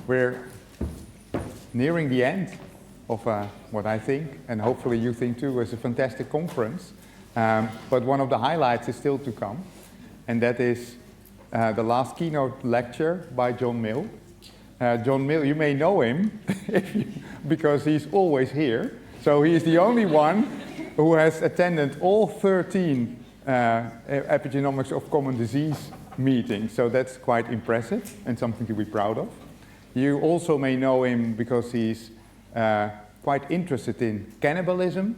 we're nearing the end of what I think, and hopefully you think too, was a fantastic conference. But one of the highlights is still to come, and that is the last keynote lecture by John Mill. John Mill, you may know him because he's always here. So he's the only one who has attended all 13 Epigenomics of Common Disease meetings. So that's quite impressive and something to be proud of. You also may know him because he's quite interested in cannibalism.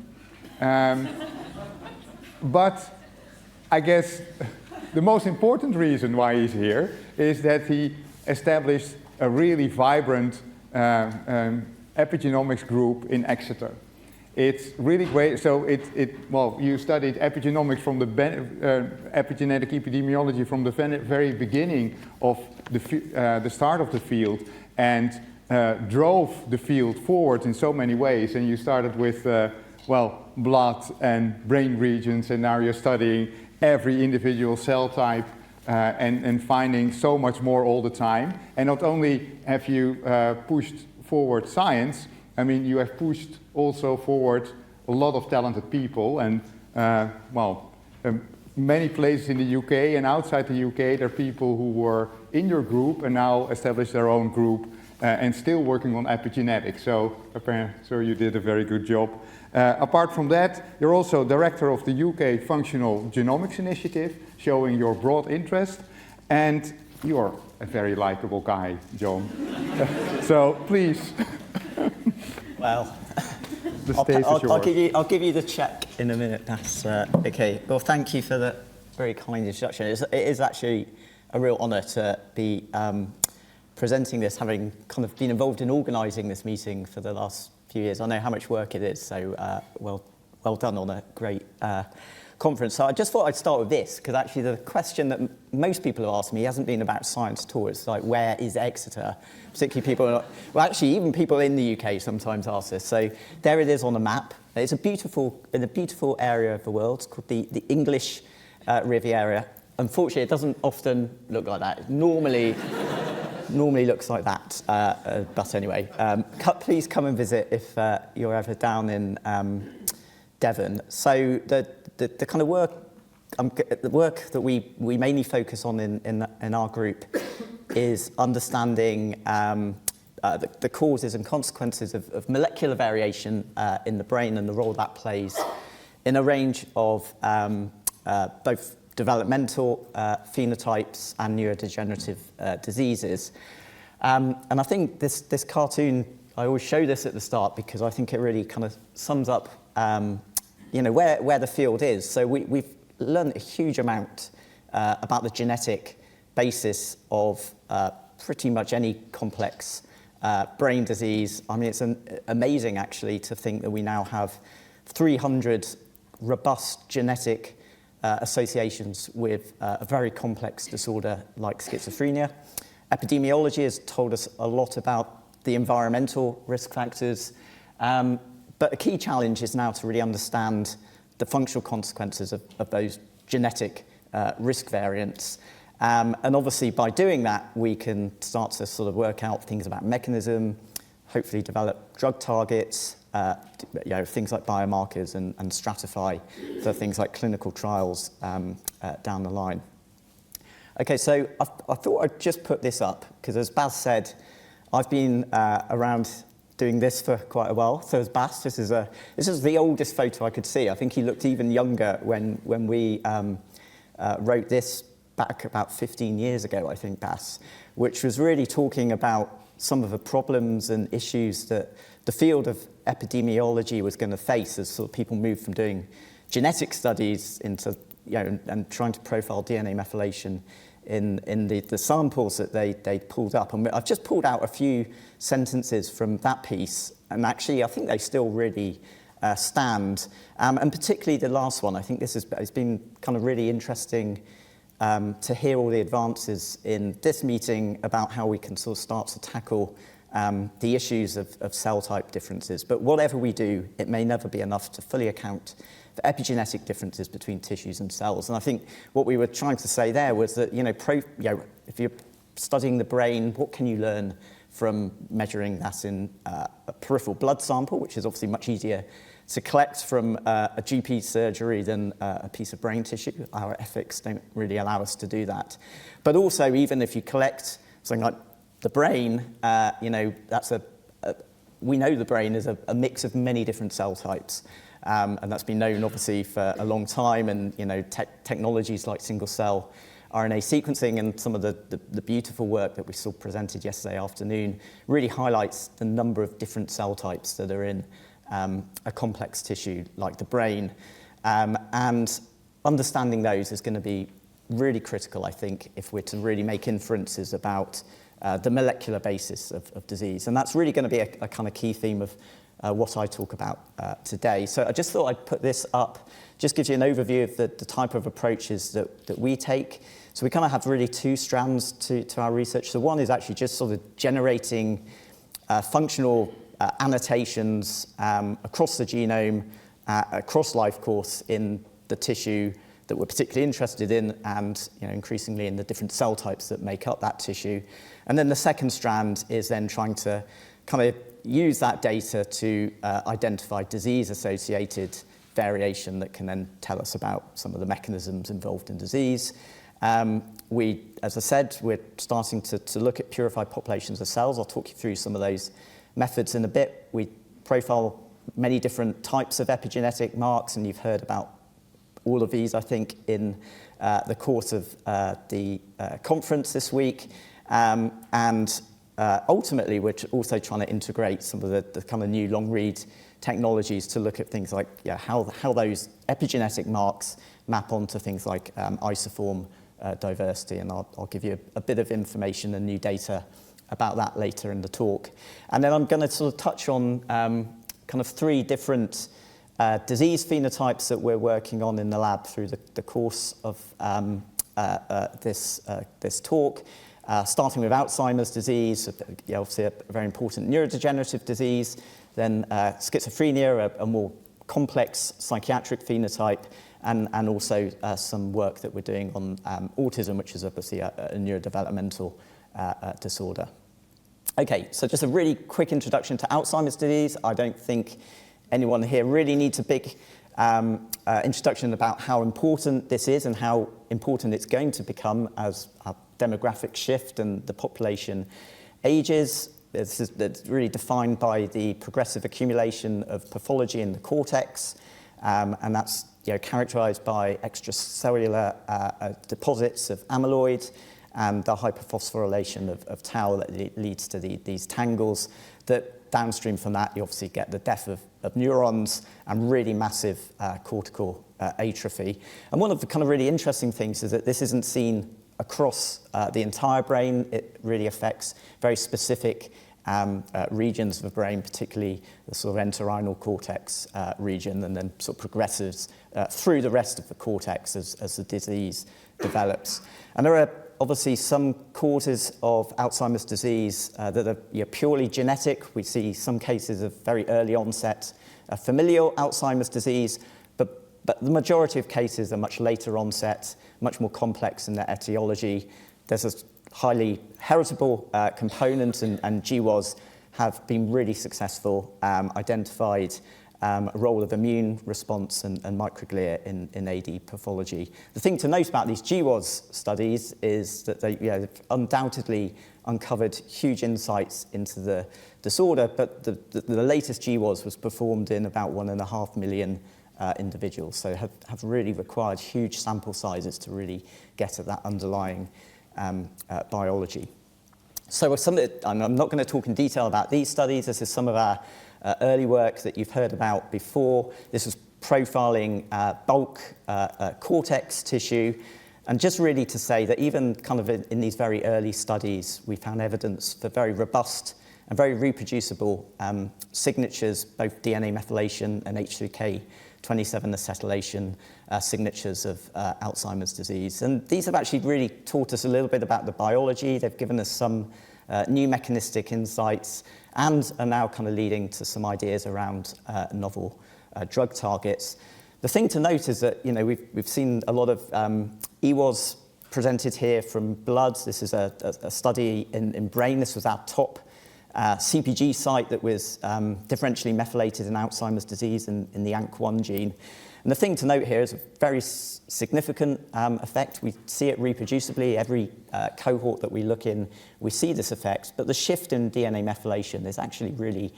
But I guess the most important reason why he's here is that he established a really vibrant epigenomics group in Exeter. It's really great. So well, you studied epigenomics from the epigenetic epidemiology from the very beginning of the start of the field, and drove the field forward in so many ways. And you started with well, blood and brain regions, and now you're studying every individual cell type and finding so much more all the time. And not only have you pushed forward science, I mean, you have pushed also forward a lot of talented people, and well, many places in the UK and outside the UK, there are people who were in your group and now established their own group and still working on epigenetics. So you did a very good job. Apart from that, you're also director of the UK Functional Genomics Initiative, showing your broad interest, and you're a very likable guy, John. So please. Well, the stage is yours. I'll give you the check in a minute. That's okay. Well, thank you for the very kind introduction. It is actually a real honour to be presenting this, having kind of been involved in organising this meeting for the last few years. I know how much work it is, so well done on a great conference. So I just thought I'd start with this, because actually the question that most people have asked me hasn't been about science at all. It's like, where is Exeter? Particularly people, well, actually even people in the UK sometimes ask this. So there it is on a map. It's in a beautiful area of the world. It's called the English Riviera. Unfortunately, it doesn't often look like that. It normally looks like that, but anyway, please come and visit if you're ever down in Devon. So the kind of work, the work that we mainly focus on in our group is understanding the causes and consequences of molecular variation in the brain and the role that plays in a range of both developmental phenotypes and neurodegenerative diseases. And I think this cartoon, I always show this at the start because I think it really kind of sums up you know, where the field is. So we've learned a huge amount about the genetic basis of pretty much any complex brain disease. I mean, it's amazing actually to think that we now have 300 robust genetic associations with a very complex disorder like schizophrenia. Epidemiology has told us a lot about the environmental risk factors, but a key challenge is now to really understand the functional consequences of those genetic risk variants. And obviously by doing that, we can start to sort of work out things about mechanism, hopefully develop drug targets, you know, things like biomarkers, and stratify for things like clinical trials down the line. Okay, so I thought I'd just put this up because, as Baz said, I've been around doing this for quite a while. So as Baz, this is the oldest photo I could see. I think he looked even younger when we wrote this back about 15 years ago, I think, Baz, which was really talking about some of the problems and issues that the field of epidemiology was going to face as sort of people moved from doing genetic studies into, you know, and trying to profile DNA methylation in the samples that they pulled up. And I've just pulled out a few sentences from that piece, and actually I think they still really stand. And particularly the last one, I think this has been kind of really interesting to hear all the advances in this meeting about how we can sort of start to tackle the issues of cell type differences. But whatever we do, it may never be enough to fully account for epigenetic differences between tissues and cells. And I think what we were trying to say there was that, you know, if you're studying the brain, what can you learn from measuring that in a peripheral blood sample, which is obviously much easier to collect from a GP surgery than a piece of brain tissue. Our ethics don't really allow us to do that. But also, even if you collect something like the brain, we know the brain is a mix of many different cell types. And that's been known, obviously, for a long time. And, technologies like single-cell RNA sequencing and some of the beautiful work that we saw presented yesterday afternoon really highlights the number of different cell types that are in a complex tissue like the brain. And understanding those is going to be really critical, I think, if we're to really make inferences about the molecular basis of disease. And that's really going to be a kind of key theme of what I talk about today. So I just thought I'd put this up, just gives you an overview of the type of approaches that we take. So we kind of have really two strands to our research. So one is actually just sort of generating functional annotations across the genome, across life course in the tissue that we're particularly interested in, and increasingly in the different cell types that make up that tissue. And then the second strand is then trying to kind of use that data to identify disease-associated variation that can then tell us about some of the mechanisms involved in disease. As I said, we're starting to look at purified populations of cells. I'll talk you through some of those methods in a bit. We profile many different types of epigenetic marks, and you've heard about all of these, I think, in the course of the conference this week. Ultimately, we're also trying to integrate some of the kind of new long-read technologies to look at things like how those epigenetic marks map onto things like isoform diversity. And I'll give you a bit of information and new data about that later in the talk. And then I'm going to sort of touch on kind of three different disease phenotypes that we're working on in the lab through the course of this talk. Starting with Alzheimer's disease, obviously a very important neurodegenerative disease, then schizophrenia, a more complex psychiatric phenotype, and also some work that we're doing on autism, which is obviously a neurodevelopmental disorder. Okay, so just a really quick introduction to Alzheimer's disease. I don't think anyone here really needs a big introduction about how important this is and how important it's going to become as our demographic shift and the population ages. It's really defined by the progressive accumulation of pathology in the cortex, and that's characterized by extracellular deposits of amyloid and the hyperphosphorylation of tau that leads to these tangles that downstream from that you obviously get the death of neurons and really massive cortical atrophy. And one of the kind of really interesting things is that this isn't seen across the entire brain. It really affects very specific regions of the brain, particularly the sort of entorhinal cortex region, and then sort of progresses through the rest of the cortex as the disease develops. And there are obviously some causes of Alzheimer's disease that are purely genetic. We see some cases of very early onset familial Alzheimer's disease, but the majority of cases are much later onset, much more complex in their etiology. There's a highly heritable component, and GWAS have been really successful, identified a role of immune response and microglia in AD pathology. The thing to note about these GWAS studies is that they've undoubtedly uncovered huge insights into the disorder, but the latest GWAS was performed in about 1.5 million individuals, so have really required huge sample sizes to really get at that underlying biology. So I'm not going to talk in detail about these studies. This is some of our early work that you've heard about before. This was profiling bulk cortex tissue, and just really to say that even kind of in these very early studies, we found evidence for very robust and very reproducible signatures, both DNA methylation and H3K27 acetylation signatures of Alzheimer's disease. And these have actually really taught us a little bit about the biology. They've given us some new mechanistic insights and are now kind of leading to some ideas around novel drug targets. The thing to note is that we've seen a lot of EWAS presented here from blood. This is a study in brain. This was our top CPG site that was differentially methylated in Alzheimer's disease in the ANK1 gene. And the thing to note here is a very significant effect. We see it reproducibly. Every cohort that we look in, we see this effect. But the shift in DNA methylation is actually really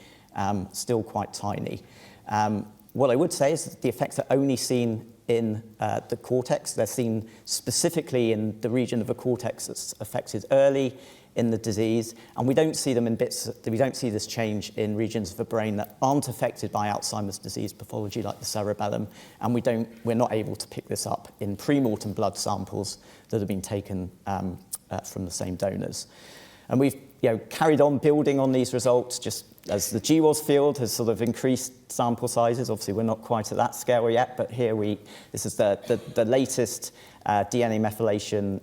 still quite tiny. What I would say is that the effects are only seen in the cortex. They're seen specifically in the region of the cortex that's affected early in the disease, and we don't see them in bits. We don't see this change in regions of the brain that aren't affected by Alzheimer's disease pathology, like the cerebellum, and we're not able to pick this up in pre-mortem blood samples that have been taken from the same donors. And we've carried on building on these results just as the GWAS field has sort of increased sample sizes. Obviously, we're not quite at that scale yet, but here this is the latest DNA methylation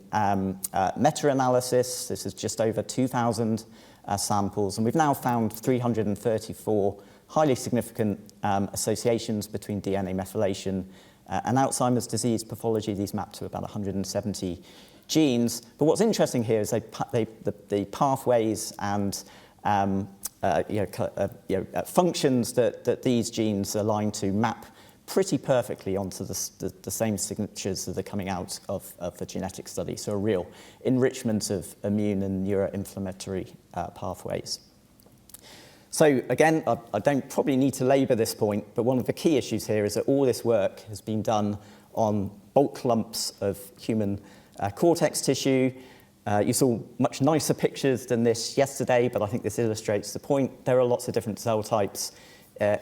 meta-analysis. This is just over 2,000 samples, and we've now found 334 highly significant associations between DNA methylation and Alzheimer's disease pathology. These map to about 170 genes. But what's interesting here is the pathways and functions that these genes align to map pretty perfectly onto the same signatures that are coming out of the genetic study. So a real enrichment of immune and neuroinflammatory pathways. So again, I don't probably need to labour this point, but one of the key issues here is that all this work has been done on bulk lumps of human cortex tissue. You saw much nicer pictures than this yesterday, but I think this illustrates the point. There are lots of different cell types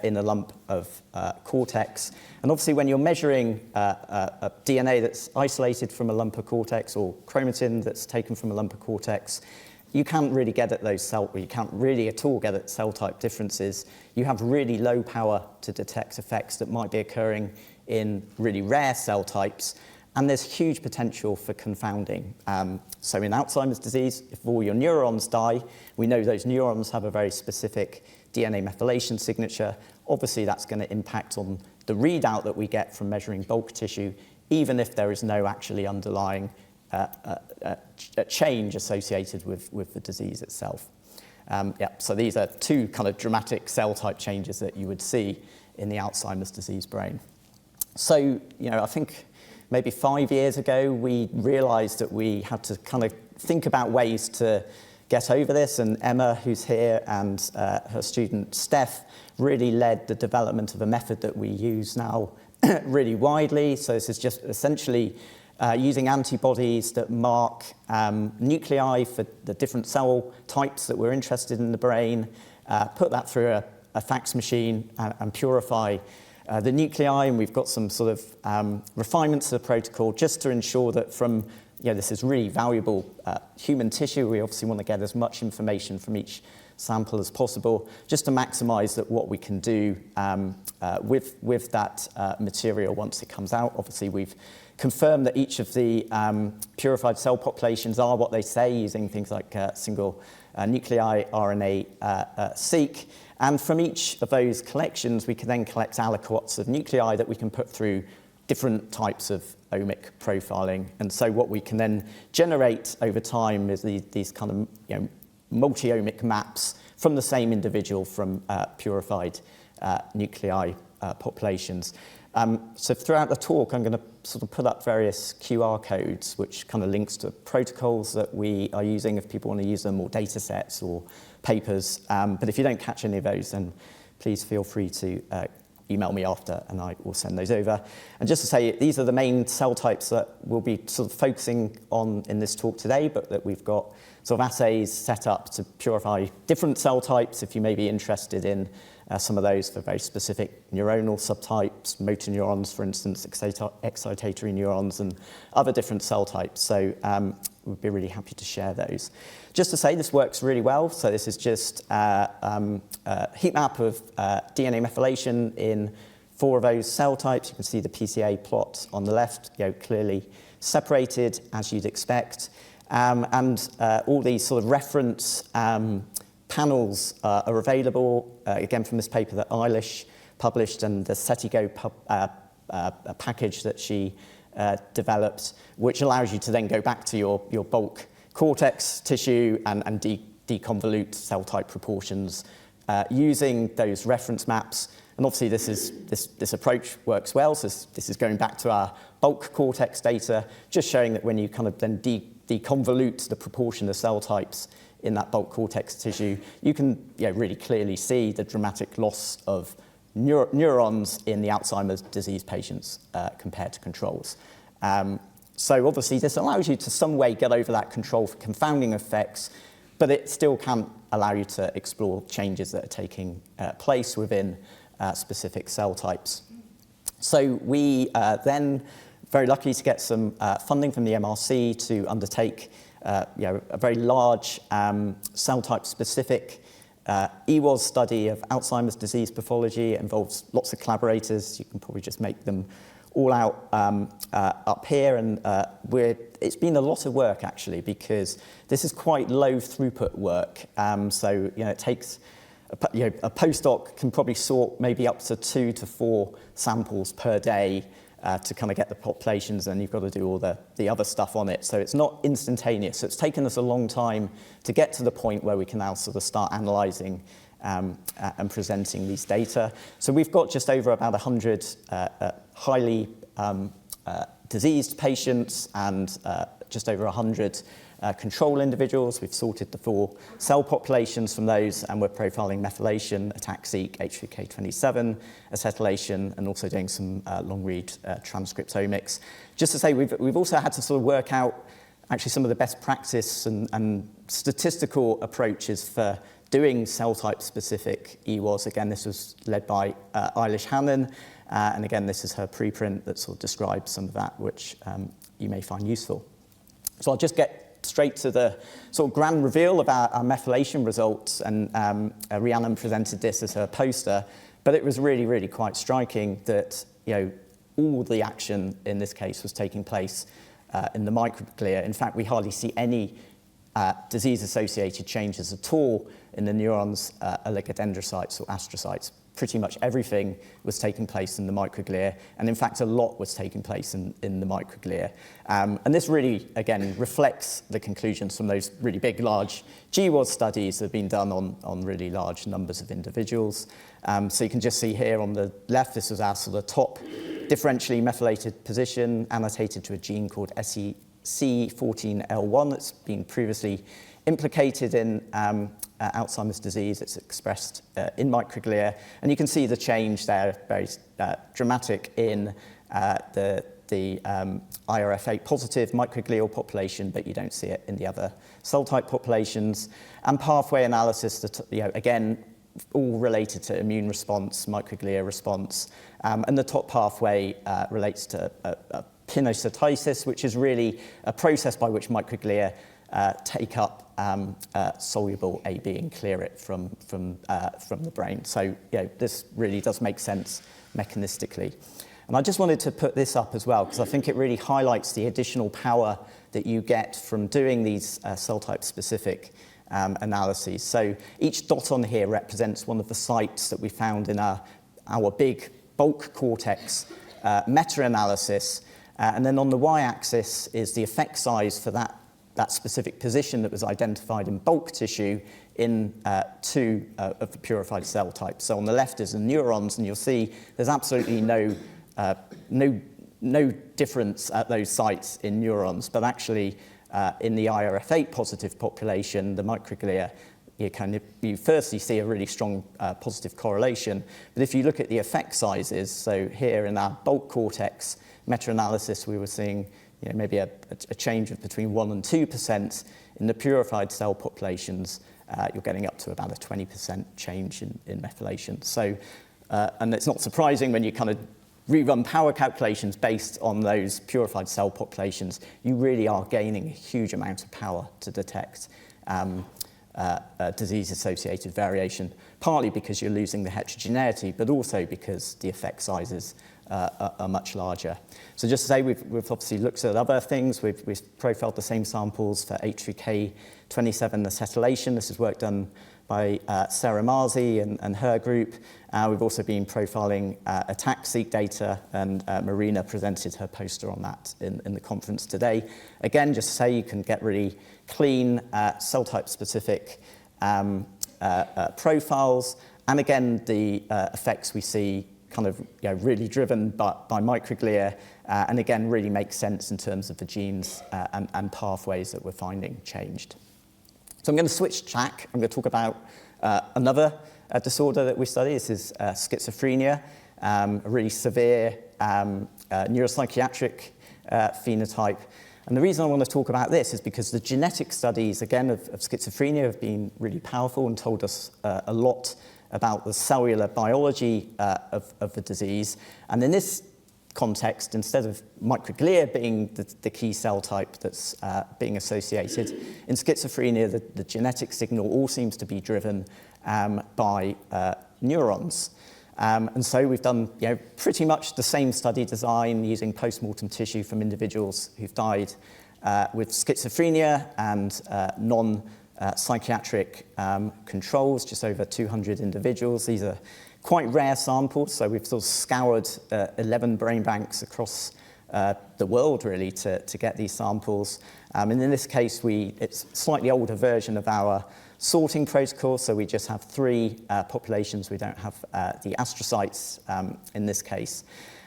in a lump of cortex. And obviously, when you're measuring a DNA that's isolated from a lump of cortex or chromatin that's taken from a lump of cortex, you can't really get at those you can't really at all get at cell type differences. You have really low power to detect effects that might be occurring in really rare cell types. And there's huge potential for confounding. So in Alzheimer's disease, if all your neurons die, we know those neurons have a very specific DNA methylation signature. Obviously, that's going to impact on the readout that we get from measuring bulk tissue, even if there is no actually underlying change associated with the disease itself. So these are two kind of dramatic cell type changes that you would see in the Alzheimer's disease brain. So, I think maybe 5 years ago, we realized that we had to kind of think about ways to get over this, and Emma, who's here, and her student Steph really led the development of a method that we use now really widely. So this is just essentially using antibodies that mark nuclei for the different cell types that we're interested in the brain, put that through a fax machine and purify the nuclei, and we've got some sort of refinements to the protocol just to ensure that from, this is really valuable human tissue. We obviously want to get as much information from each sample as possible, just to maximize that what we can do with that material once it comes out. Obviously, we've confirmed that each of the purified cell populations are what they say, using things like single nuclei RNA-seq. And from each of those collections, we can then collect aliquots of nuclei that we can put through different types of omic profiling. And so what we can then generate over time is these kind of multi-omic maps from the same individual from purified nuclei populations. So throughout the talk, I'm going to sort of put up various QR codes, which kind of links to protocols that we are using if people want to use them, or data sets or papers. But if you don't catch any of those, then please feel free to email me after, and I will send those over. And just to say, these are the main cell types that we'll be sort of focusing on in this talk today, but that we've got sort of assays set up to purify different cell types if you may be interested in some of those for very specific neuronal subtypes, motor neurons, for instance, excitatory neurons, and other different cell types. So we'd be really happy to share those. Just to say, this works really well. So this is just a heat map of DNA methylation in 4 of those cell types. You can see the PCA plot on the left, clearly separated, as you'd expect. And all these sort of reference panels are available, again, from this paper that Eilish published, and the Setigo package that she developed, which allows you to then go back to your bulk cortex tissue and deconvolute cell type proportions using those reference maps. And obviously this approach works well, so this is going back to our bulk cortex data, just showing that when you kind of then deconvolute the proportion of cell types in that bulk cortex tissue, you can really clearly see the dramatic loss of neurons in the Alzheimer's disease patients compared to controls. So obviously this allows you to some way get over that control for confounding effects, but it still can't allow you to explore changes that are taking place within specific cell types. So we then very lucky to get some funding from the MRC to undertake a very large cell type specific EWOS study of Alzheimer's disease pathology. It involves lots of collaborators. You can probably just make them all out up here, and it's been a lot of work actually, because this is quite low throughput work. So it takes a postdoc can probably sort maybe up to 2 to 4 samples per day to kind of get the populations, and you've got to do all the other stuff on it. So it's not instantaneous. So it's taken us a long time to get to the point where we can now sort of start analysing and presenting these data. So we've got just over about 100 highly diseased patients and just over 100 control individuals. We've sorted the 4 cell populations from those, and we're profiling methylation, ATAC-seq, H3K27, acetylation, and also doing some long-read transcriptomics. Just to say, we've also had to sort of work out actually some of the best practice and statistical approaches for doing cell type specific EWOS. Again, this was led by Eilish Hannon, and again, this is her preprint that sort of describes some of that, which you may find useful. So I'll just get straight to the sort of grand reveal of our methylation results, and Rhiannon presented this as her poster, but it was really, really quite striking that all the action in this case was taking place in the microglia. In fact, we hardly see any disease-associated changes at all in the neurons, oligodendrocytes or astrocytes. Pretty much everything was taking place in the microglia, and in fact a lot was taking place in the microglia. And this really, again, reflects the conclusions from those really big, large GWAS studies that have been done on really large numbers of individuals. So you can just see here on the left, this was our sort of top differentially methylated position, annotated to a gene called SEC14L1 that's been previously implicated in Alzheimer's disease. It's expressed in microglia, and you can see the change there, very dramatic in the IRF8 positive microglial population, but you don't see it in the other cell type populations. And pathway analysis, that again, all related to immune response, microglia response, and the top pathway relates to pinocytosis, which is really a process by which microglia take up soluble AB and clear it from the brain. So this really does make sense mechanistically. And I just wanted to put this up as well, because I think it really highlights the additional power that you get from doing these cell type specific analyses. So each dot on here represents one of the sites that we found in our big bulk cortex meta-analysis. And then on the y-axis is the effect size for that specific position that was identified in bulk tissue in 2 of the purified cell types. So on the left is the neurons, and you'll see there's absolutely no difference at those sites in neurons, but actually in the IRF8 positive population, the microglia, you firstly see a really strong positive correlation. But if you look at the effect sizes, so here in our bulk cortex meta-analysis, we were seeing maybe a change of between 1% and 2%. In the purified cell populations, you're getting up to about a 20% change in methylation. So, and it's not surprising when you kind of rerun power calculations based on those purified cell populations, you really are gaining a huge amount of power to detect disease-associated variation, partly because you're losing the heterogeneity, but also because the effect sizes are much larger. So just to say, we've obviously looked at other things. We've profiled the same samples for H3K27 acetylation. This is work done by Sarah Marzi and her group. We've also been profiling ATAC-seq data, and Marina presented her poster on that in the conference today. Again, just to say, you can get really clean cell type specific profiles. And again, the effects we see kind of really driven by microglia, and again, really makes sense in terms of the genes and pathways that we're finding changed. So I'm going to switch track. I'm going to talk about another disorder that we study. This is schizophrenia, a really severe neuropsychiatric phenotype. And the reason I want to talk about this is because the genetic studies, again, of schizophrenia have been really powerful and told us a lot about the cellular biology of the disease. And in this context, instead of microglia being the key cell type that's being associated, in schizophrenia, the genetic signal all seems to be driven by neurons. And so we've done pretty much the same study design using post-mortem tissue from individuals who've died with schizophrenia and non-psychiatric controls, just over 200 individuals. These are quite rare samples, so we've sort of scoured 11 brain banks across the world, really, to get these samples. And in this case, it's a slightly older version of our sorting protocol, so we just have 3 populations. We don't have the astrocytes in this case.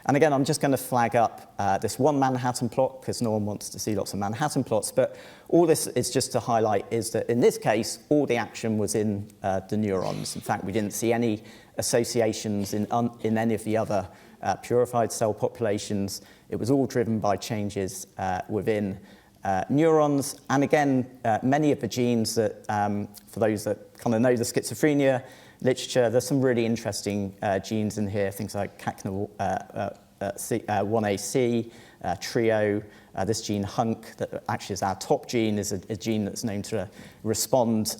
And again, I'm just going to flag up this one Manhattan plot, because no one wants to see lots of Manhattan plots. But all this is just to highlight is that in this case, all the action was in the neurons. In fact, we didn't see any associations in any of the other purified cell populations. It was all driven by changes within neurons. And again, many of the genes that, for those that kind of know the schizophrenia literature, there's some really interesting genes in here, things like CACNA1AC, TRIO, this gene HUNC, that actually is our top gene, is a gene that's known to respond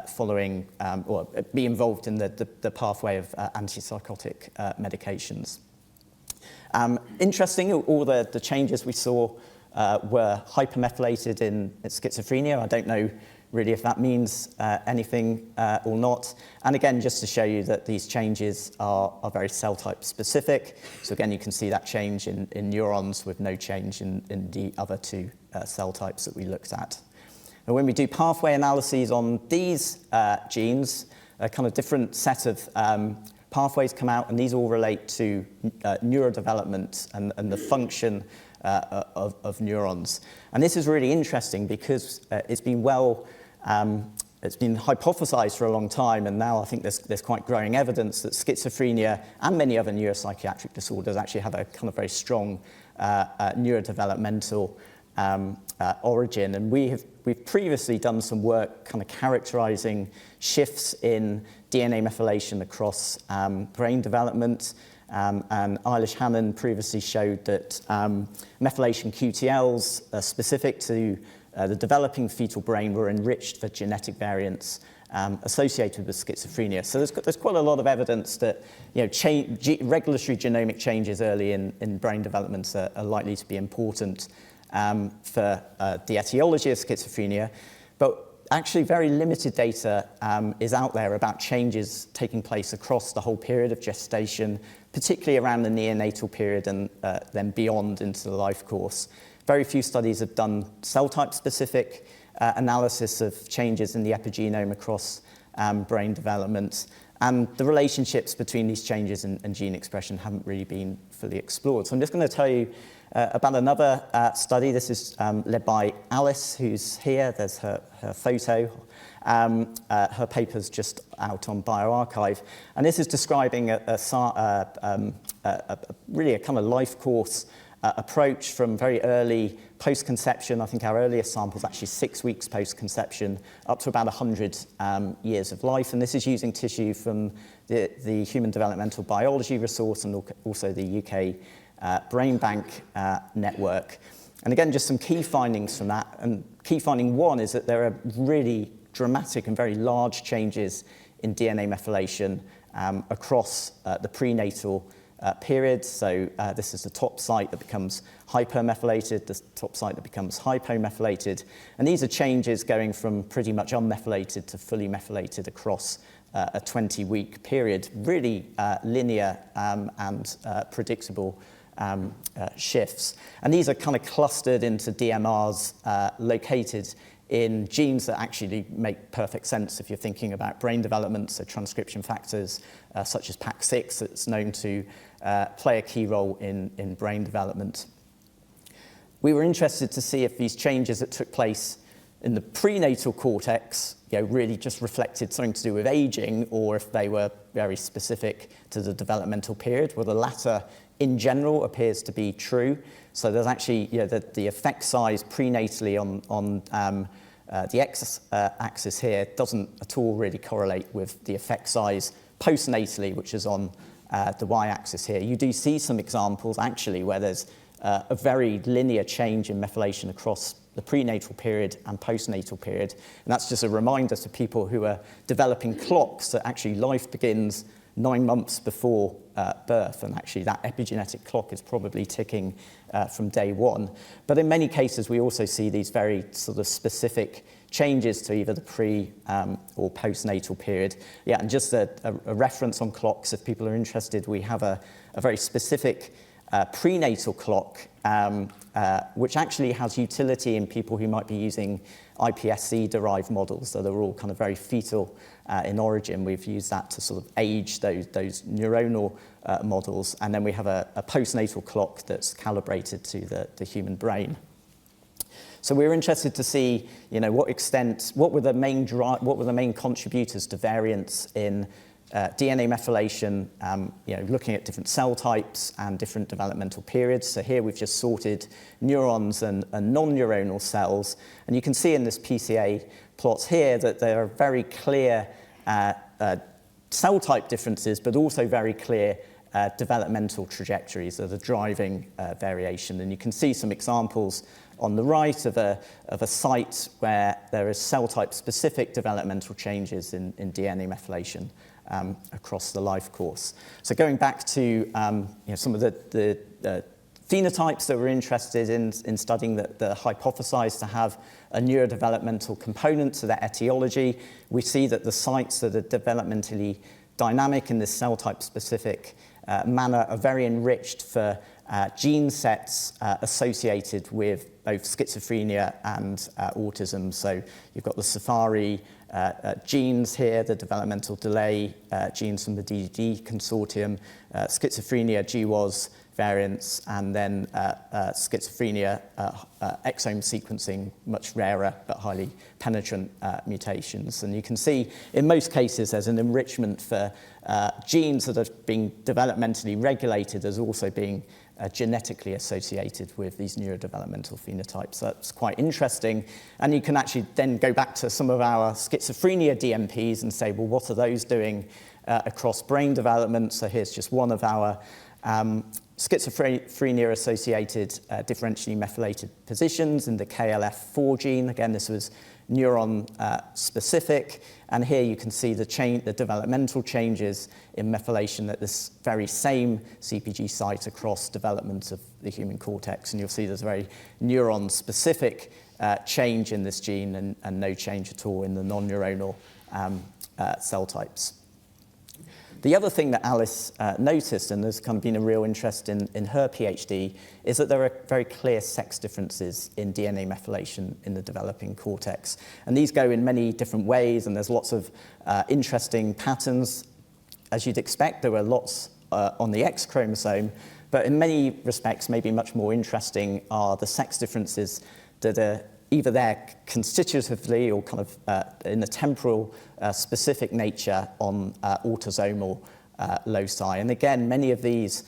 following or be involved in the pathway of antipsychotic medications. Interesting, all the changes we saw were hypermethylated in schizophrenia. I don't know really if that means anything or not. And again, just to show you that these changes are very cell type specific. So again, you can see that change in neurons with no change in the other 2 cell types that we looked at. And when we do pathway analyses on these genes, a kind of different set of pathways come out, and these all relate to neurodevelopment and the function of neurons. And this is really interesting because it's been it's been hypothesized for a long time, and now I think there's quite growing evidence that schizophrenia and many other neuropsychiatric disorders actually have a kind of very strong neurodevelopmental origin. And we've previously done some work kind of characterizing shifts in DNA methylation across brain development. And Eilish Hannon previously showed that methylation QTLs specific to the developing fetal brain were enriched for genetic variants associated with schizophrenia. So there's quite a lot of evidence that regulatory genomic changes early in brain development are likely to be important for the etiology of schizophrenia. But actually, very limited data is out there about changes taking place across the whole period of gestation, particularly around the neonatal period and then beyond into the life course. Very few studies have done cell type specific analysis of changes in the epigenome across brain development. And the relationships between these changes and gene expression haven't really been fully explored. So I'm just going to tell you about another study. This is led by Alice, who's here. There's her photo. Her paper's just out on bioRxiv. And this is describing really a kind of life course approach from very early post-conception. I think our earliest sample is actually 6 weeks post-conception, up to about 100 years of life. And this is using tissue from the Human Developmental Biology resource and also the UK Brain Bank network. And again, just some key findings from that. And key finding 1 is that there are really dramatic and very large changes in DNA methylation across the prenatal period. So this is the top site that becomes hypermethylated, the top site that becomes hypomethylated. And these are changes going from pretty much unmethylated to fully methylated across a 20-week period. Really linear and predictable shifts. And these are kind of clustered into DMRs located in genes that actually make perfect sense if you're thinking about brain development, so transcription factors such as PAX6 that's known to play a key role in brain development. We were interested to see if these changes that took place in the prenatal cortex really just reflected something to do with aging, or if they were very specific to the developmental period. Well, the latter in general appears to be true. So there's actually the effect size prenatally on the x-axis here doesn't at all really correlate with the effect size postnatally, which is on the y-axis here. You do see some examples actually where there's a very linear change in methylation across the prenatal period and postnatal period. And that's just a reminder to people who are developing clocks that actually life begins 9 months before birth, and actually that epigenetic clock is probably ticking from day one. But in many cases, we also see these very sort of specific changes to either the pre or postnatal period. Yeah, and just a reference on clocks, if people are interested, we have a very specific prenatal clock, which actually has utility in people who might be using iPSC-derived models, so they're all kind of very fetal in origin. We've used that to sort of age those neuronal models, and then we have a postnatal clock that's calibrated to the human brain. So we were interested to see, what were the main contributors to variance in DNA methylation, looking at different cell types and different developmental periods. So here we've just sorted neurons and non-neuronal cells. And you can see in this PCA plots here that there are very clear cell type differences, but also very clear developmental trajectories that are driving variation. And you can see some examples on the right of a site where there is cell type specific developmental changes in DNA methylation across the life course. So going back to some of the phenotypes that we're interested in studying that are hypothesized to have a neurodevelopmental component to their etiology, we see that the sites that are developmentally dynamic in this cell type specific manner are very enriched for gene sets associated with both schizophrenia and autism. So you've got the Safari genes here, the developmental delay genes from the DDD consortium, schizophrenia GWAS variants, and then schizophrenia exome sequencing, much rarer but highly penetrant mutations. And you can see in most cases there's an enrichment for genes that are being developmentally regulated as also being genetically associated with these neurodevelopmental phenotypes. That's quite interesting. And you can actually then go back to some of our schizophrenia DMPs and say, well, what are those doing across brain development? So here's just one of our schizophrenia-associated differentially methylated positions in the KLF4 gene. Again, this was neuron-specific. And here you can see the developmental changes in methylation at this very same CPG site across development of the human cortex. And you'll see there's a very neuron-specific change in this gene and no change at all in the non-neuronal cell types. The other thing that Alice noticed, and there's kind of been a real interest in her PhD, is that there are very clear sex differences in DNA methylation in the developing cortex. And these go in many different ways, and there's lots of interesting patterns. As you'd expect, there were lots on the X chromosome, but in many respects, maybe much more interesting are the sex differences that are either there constitutively or kind of in a temporal specific nature on autosomal loci. And again, many of these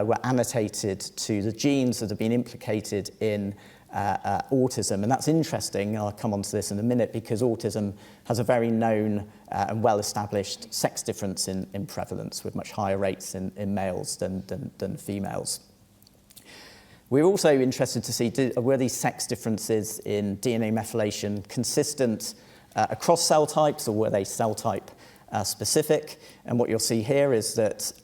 were annotated to the genes that have been implicated in autism. And that's interesting, I'll come on to this in a minute, because autism has a very known and well-established sex difference in prevalence, with much higher rates in males than females. We're also interested to see, were these sex differences in DNA methylation consistent across cell types, or were they cell type specific? And what you'll see here is that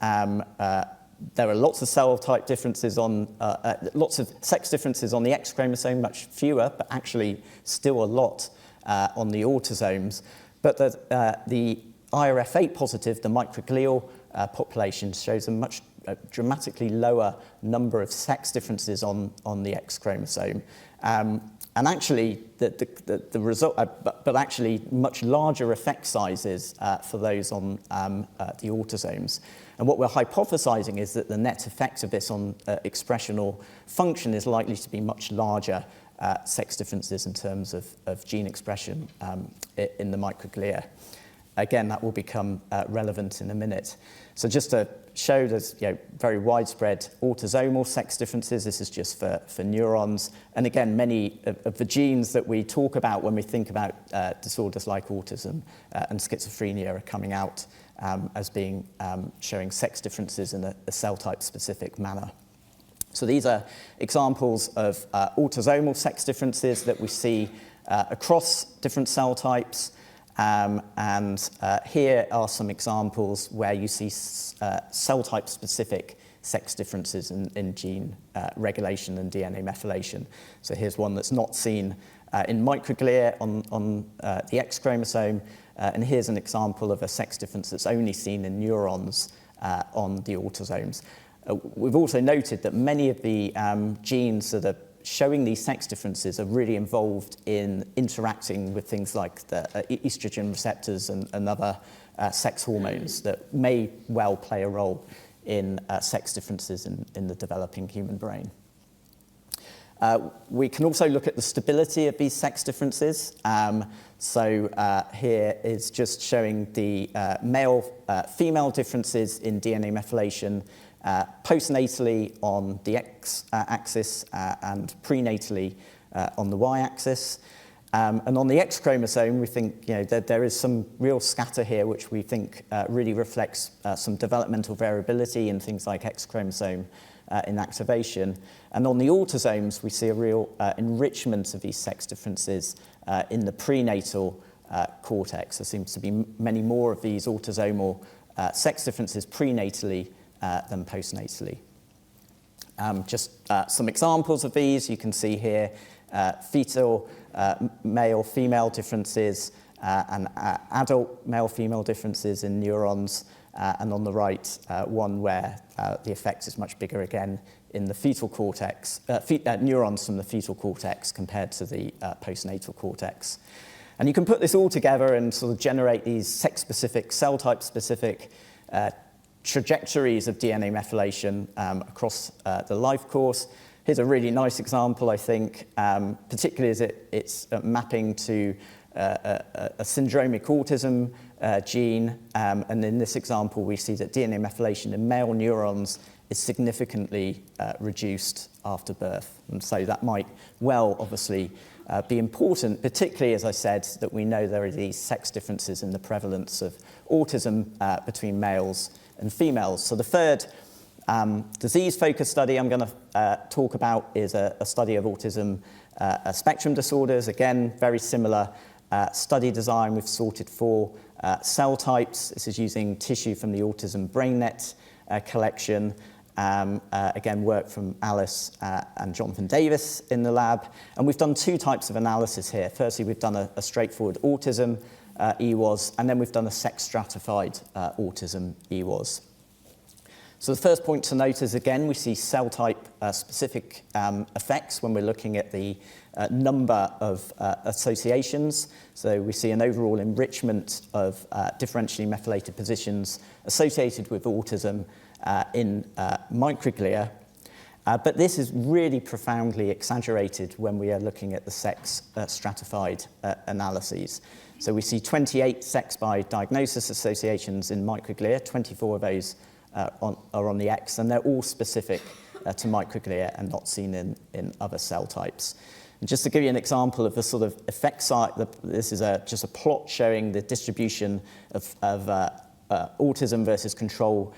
there are lots of cell type differences lots of sex differences on the X chromosome, much fewer, but actually still a lot on the autosomes. But the IRF8 positive, the microglial population, shows a dramatically lower number of sex differences on the X chromosome. And actually, the result, but actually much larger effect sizes for those on the autosomes. And what we're hypothesizing is that the net effect of this on expression or function is likely to be much larger sex differences in terms of gene expression in the microglia. Again, that will become relevant in a minute. So just to show there's very widespread autosomal sex differences. This is just for neurons. And again, many of the genes that we talk about when we think about disorders like autism and schizophrenia are coming out as being showing sex differences in a cell type specific manner. So these are examples of autosomal sex differences that we see across different cell types. And here are some examples where you see cell type specific sex differences in gene regulation and DNA methylation. So here's one that's not seen in microglia on the X chromosome, and here's an example of a sex difference that's only seen in neurons on the autosomes. We've also noted that many of the genes that are showing these sex differences are really involved in interacting with things like the estrogen receptors and other sex hormones that may well play a role in sex differences in the developing human brain. We can also look at the stability of these sex differences. So here is just showing the male-female differences in DNA methylation postnatally on the x-axis and prenatally on the y-axis. And on the X chromosome, we think that there is some real scatter here, which we think really reflects some developmental variability in things like X chromosome inactivation. And on the autosomes, we see a real enrichment of these sex differences in the prenatal cortex. There seems to be many more of these autosomal sex differences prenatally than postnatally. Just some examples of these. You can see here fetal male-female differences and adult male-female differences in neurons, and on the right, one where the effect is much bigger again in the fetal cortex, neurons from the fetal cortex compared to the postnatal cortex. And you can put this all together and sort of generate these sex-specific, cell type-specific trajectories of DNA methylation across the life course. Here's a really nice example, I think, particularly as it's mapping to a syndromic autism gene. And in this example, we see that DNA methylation in male neurons is significantly reduced after birth. And so that might well, obviously, be important, particularly, as I said, that we know there are these sex differences in the prevalence of autism between males and females. So the third disease-focused study I'm going to talk about is a study of autism spectrum disorders. Again, very similar study design. We've sorted 4 cell types. This is using tissue from the Autism BrainNet collection. Again, work from Alice and Jonathan Davis in the lab. And we've done 2 types of analysis here. Firstly, we've done a straightforward autism EWAS, and then we've done a sex-stratified autism EWAS. So the first point to note is, again, we see cell type specific effects when we're looking at the number of associations. So we see an overall enrichment of differentially methylated positions associated with autism in microglia. But this is really profoundly exaggerated when we are looking at the sex stratified analyses. So we see 28 sex by diagnosis associations in microglia. 24 of those are on the X, and they're all specific to microglia and not seen in other cell types. And just to give you an example of the sort of effect size, this is just a plot showing the distribution of autism versus control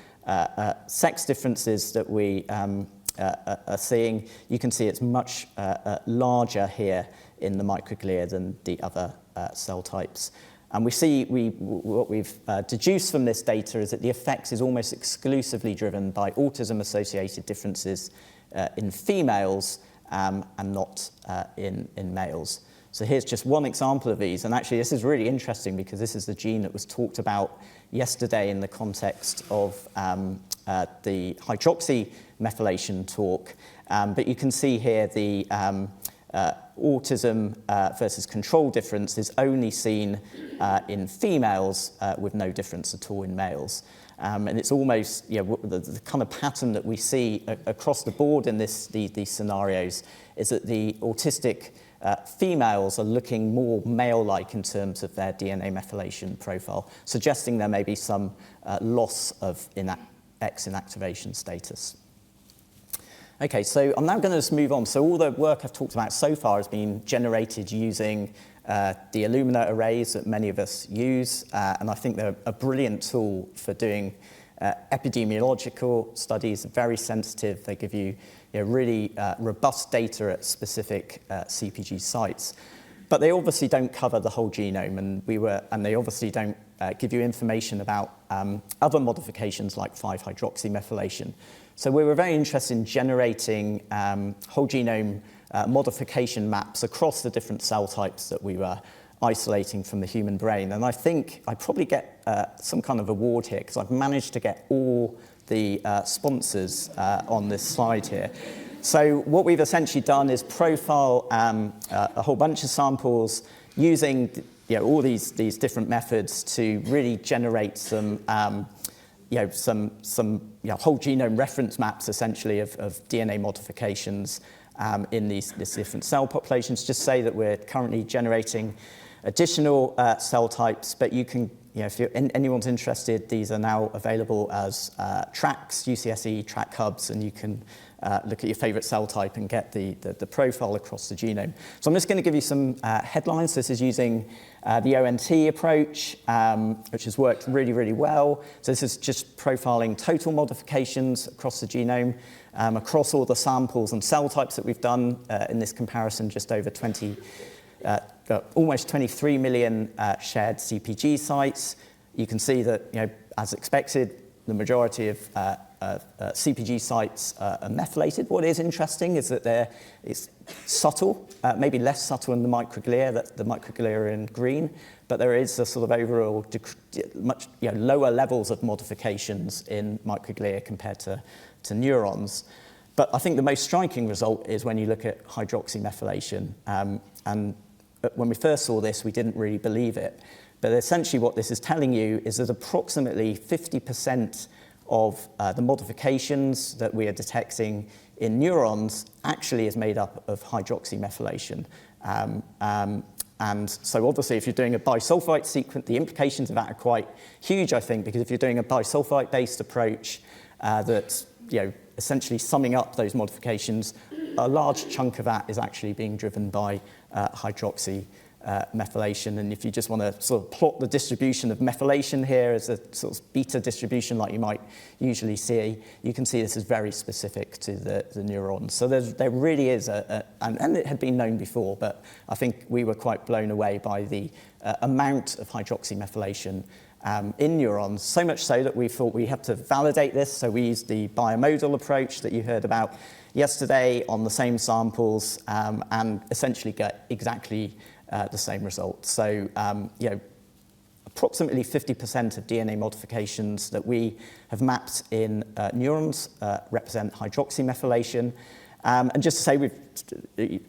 sex differences that we are seeing. You can see it's much larger here in the microglia than the other cell types. And we see what we've deduced from this data is that the effect is almost exclusively driven by autism-associated differences in females and not in males. So here's just one example of these. And actually, this is really interesting because this is the gene that was talked about yesterday in the context of the hydroxymethylation talk. But you can see here the autism versus control difference is only seen in females with no difference at all in males. And it's almost the kind of pattern that we see across the board in these scenarios is that the autistic females are looking more male-like in terms of their DNA methylation profile, suggesting there may be some loss of X inactivation status. Okay, so I'm now going to just move on. So all the work I've talked about so far has been generated using the Illumina arrays that many of us use, and I think they're a brilliant tool for doing epidemiological studies, very sensitive. They give you really robust data at specific CPG sites. But they obviously don't cover the whole genome, and they obviously don't give you information about other modifications like 5-hydroxymethylation. So we were very interested in generating whole genome modification maps across the different cell types that we were isolating from the human brain. And I think I probably get some kind of award here because I've managed to get all the sponsors on this slide here. So what we've essentially done is profile a whole bunch of samples using all these different methods to really generate some whole genome reference maps, essentially, of DNA modifications in these different cell populations. Just say that we're currently generating additional cell types, but you can, if anyone's interested, these are now available as tracks, UCSE track hubs, and you can look at your favorite cell type and get the profile across the genome. So I'm just going to give you some headlines. This is using the ONT approach, which has worked really, really well. So this is just profiling total modifications across the genome, across all the samples and cell types that we've done in this comparison, just over almost 23 million shared CPG sites. You can see that, as expected, the majority of CPG sites are methylated. What is interesting is that it's subtle, maybe less subtle in the microglia, the microglia are in green, but there is a sort of overall much lower levels of modifications in microglia compared to neurons. But I think the most striking result is when you look at hydroxymethylation. And when we first saw this, we didn't really believe it. But essentially what this is telling you is that approximately 50% of the modifications that we are detecting in neurons actually is made up of hydroxymethylation. And so obviously if you're doing a bisulfite sequence, the implications of that are quite huge, I think, because if you're doing a bisulfite-based approach that's essentially summing up those modifications, a large chunk of that is actually being driven by hydroxymethylation. And if you just want to sort of plot the distribution of methylation here as a sort of beta distribution like you might usually see, you can see this is very specific to the neurons. So there really is and it had been known before, but I think we were quite blown away by the amount of hydroxymethylation in neurons, so much so that we thought we had to validate this. So we used the bimodal approach that you heard about yesterday on the same samples and essentially get exactly the same results. So, approximately 50% of DNA modifications that we have mapped in neurons represent hydroxymethylation. And just to say, we've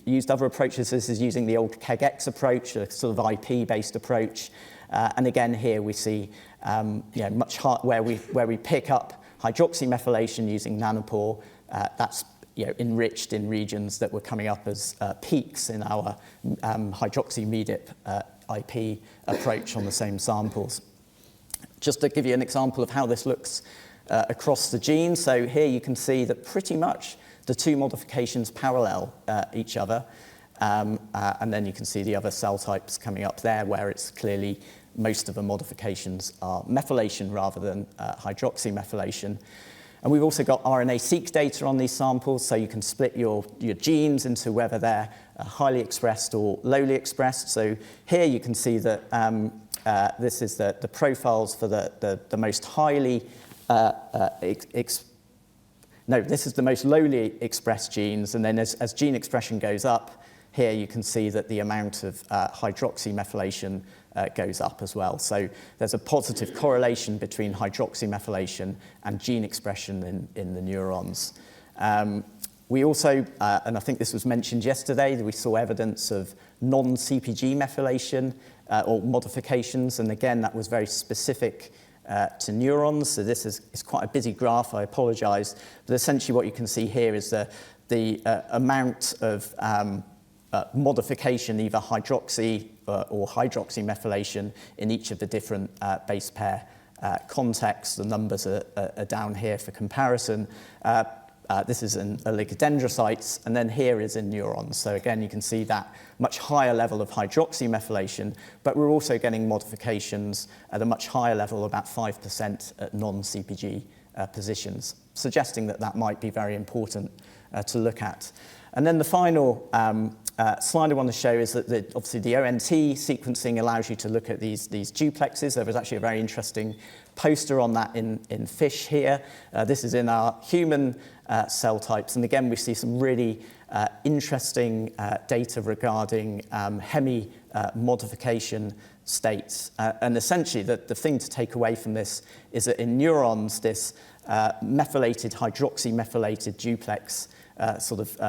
used other approaches. This is using the old KEGX approach, a sort of IP-based approach. And again, here we see much hard, where we pick up hydroxymethylation using nanopore. That's enriched in regions that were coming up as peaks in our hydroxy-MEDIP IP approach on the same samples. Just to give you an example of how this looks across the gene. So here you can see that pretty much the two modifications parallel each other. And then you can see the other cell types coming up there where it's clearly most of the modifications are methylation rather than hydroxymethylation. And we've also got RNA-seq data on these samples, so you can split your genes into whether they're highly expressed or lowly expressed. So here you can see that this is the profiles for the most highly this is the most lowly expressed genes, and then as gene expression goes up, here you can see that the amount of hydroxymethylation goes up as well. So there's a positive correlation between hydroxymethylation and gene expression in the neurons. We also, and I think this was mentioned yesterday, that we saw evidence of non-CPG methylation or modifications, and again, that was very specific to neurons. So this is quite a busy graph, I apologize, but essentially what you can see here is the amount of modification, either hydroxy or hydroxymethylation in each of the different base pair contexts. The numbers are down here for comparison. This is in oligodendrocytes, and then here is in neurons. So again, you can see that much higher level of hydroxymethylation, but we're also getting modifications at a much higher level, about 5% at non-CPG positions, suggesting that that might be very important to look at. And then the final slide I want to show is that obviously the ONT sequencing allows you to look at these duplexes. There was actually a very interesting poster on that in fish here. This is in our human cell types. And again, we see some really interesting data regarding hemi modification states. And essentially, the thing to take away from this is that in neurons, this methylated, hydroxymethylated duplex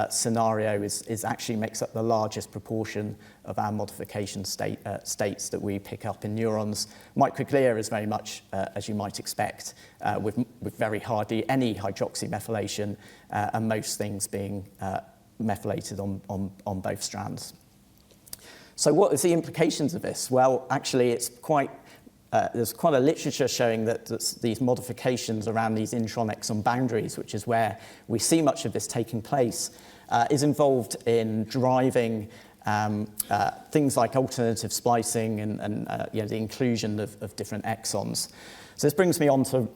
scenario is actually makes up the largest proportion of our modification states that we pick up in neurons. Microglia is very much as you might expect, with very hardly any hydroxymethylation, and most things being methylated on both strands. So what is the implications of this? Well, actually, it's there's quite a literature showing that these modifications around these intron-exon boundaries, which is where we see much of this taking place, is involved in driving things like alternative splicing and the inclusion of different exons. So this brings me on to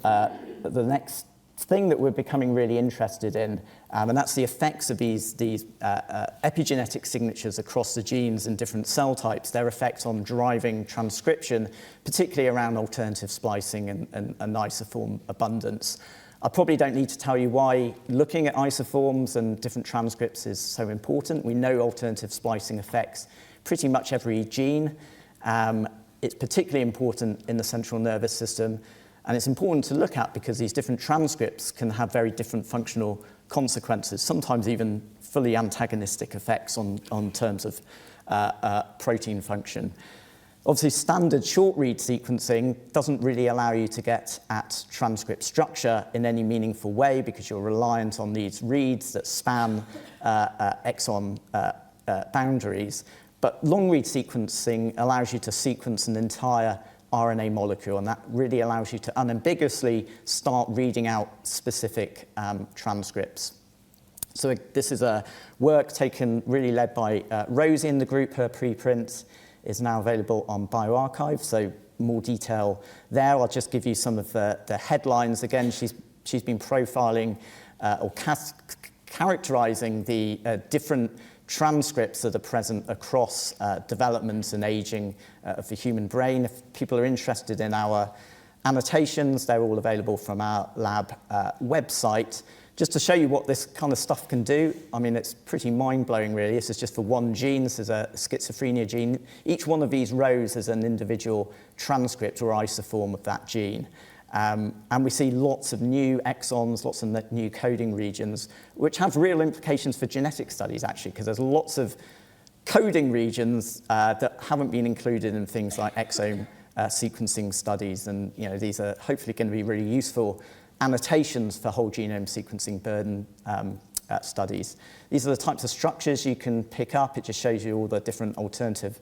the next thing that we're becoming really interested in, and that's the effects of these epigenetic signatures across the genes in different cell types, their effect on driving transcription, particularly around alternative splicing and isoform abundance. I probably don't need to tell you why looking at isoforms and different transcripts is so important. We know alternative splicing affects pretty much every gene. It's particularly important in the central nervous system. And it's important to look at because these different transcripts can have very different functional consequences, sometimes even fully antagonistic effects on terms of protein function. Obviously, standard short-read sequencing doesn't really allow you to get at transcript structure in any meaningful way because you're reliant on these reads that span exon boundaries. But long-read sequencing allows you to sequence an entire RNA molecule, and that really allows you to unambiguously start reading out specific transcripts. So this is a work really led by Rosie in the group. Her preprint is now available on bioRxiv, so more detail there. I'll just give you some of the headlines. Again, she's been profiling or characterizing the different transcripts that are present across development and aging of the human brain. If people are interested in our annotations, they're all available from our lab website. Just to show you what this kind of stuff can do, I mean, it's pretty mind-blowing, really. This is just for one gene. This is a schizophrenia gene. Each one of these rows is an individual transcript or isoform of that gene. And we see lots of new exons, lots of new coding regions, which have real implications for genetic studies, actually, because there's lots of coding regions that haven't been included in things like exome sequencing studies. And these are hopefully going to be really useful annotations for whole genome sequencing burden studies. These are the types of structures you can pick up. It just shows you all the different alternative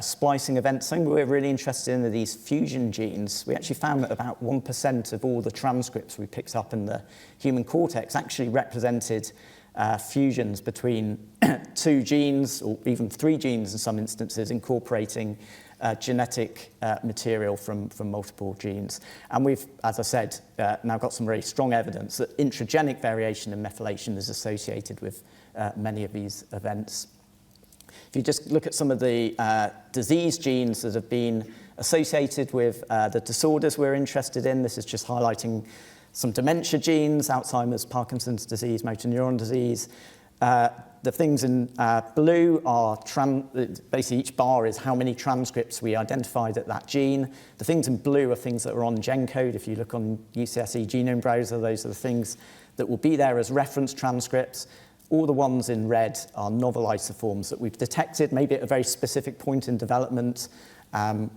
splicing events. Something we're really interested in are these fusion genes. We actually found that about 1% of all the transcripts we picked up in the human cortex actually represented fusions between 2 genes or even 3 genes in some instances, incorporating genetic material from multiple genes. And we've, as I said, now got some very strong evidence that intragenic variation in methylation is associated with many of these events. If you just look at some of the disease genes that have been associated with the disorders we're interested in, this is just highlighting some dementia genes, Alzheimer's, Parkinson's disease, motor neuron disease. The things in blue are, basically each bar is how many transcripts we identified at that gene. The things in blue are things that are on GenCode. If you look on UCSC Genome Browser, those are the things that will be there as reference transcripts. All the ones in red are novel isoforms that we've detected, maybe at a very specific point in development, and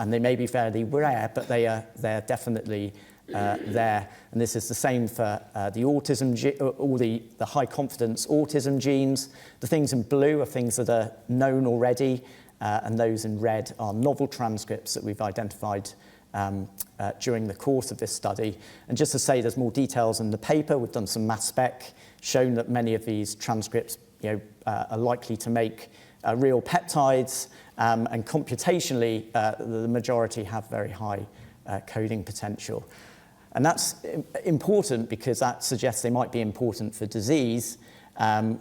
they may be fairly rare, but they're definitely there. And this is the same for the autism, all the high confidence autism genes. The things in blue are things that are known already, and those in red are novel transcripts that we've identified during the course of this study. And just to say, there's more details in the paper. We've done some mass spec, shown that many of these transcripts are likely to make real peptides, and computationally, the majority have very high coding potential. And that's important because that suggests they might be important for disease.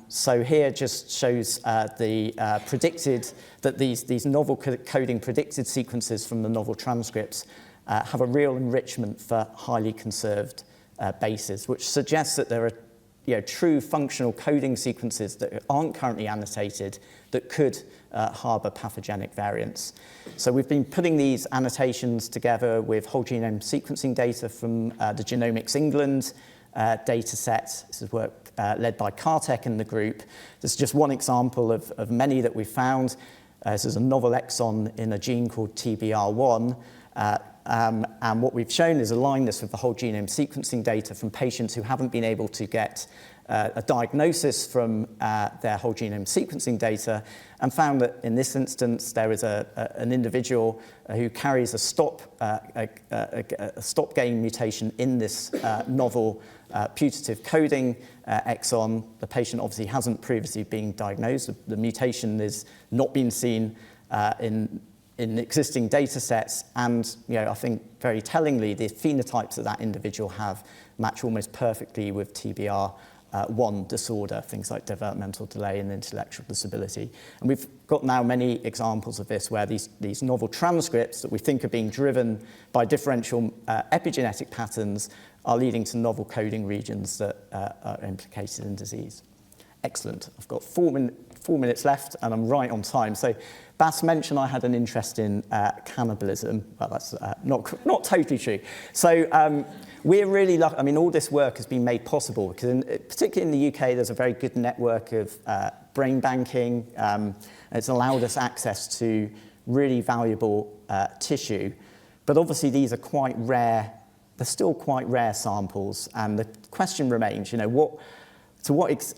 So here just shows the predicted, that these novel coding predicted sequences from the novel transcripts have a real enrichment for highly conserved bases, which suggests that there are true functional coding sequences that aren't currently annotated that could harbour pathogenic variants. So we've been putting these annotations together with whole genome sequencing data from the Genomics England data set. This is work led by Kartek and the group. This is just one example of many that we found. This is a novel exon in a gene called TBR1. And what we've shown is align this with the whole genome sequencing data from patients who haven't been able to get a diagnosis from their whole genome sequencing data, and found that in this instance there is an individual who carries a stop gain mutation in this novel putative coding exon. The patient obviously hasn't previously been diagnosed. The mutation has not been seen in existing data sets, and I think very tellingly, the phenotypes that individual have match almost perfectly with TBR1 disorder, things like developmental delay and intellectual disability. And we've got now many examples of this where these novel transcripts that we think are being driven by differential epigenetic patterns are leading to novel coding regions that are implicated in disease. Excellent. I've got 4 minutes left, and I'm right on time. So Bas mentioned I had an interest in cannibalism. Well, that's not totally true. So we're really lucky. I mean, all this work has been made possible because, particularly in the UK, there's a very good network of brain banking. It's allowed us access to really valuable tissue. But obviously, these are quite rare. They're still quite rare samples. And the question remains,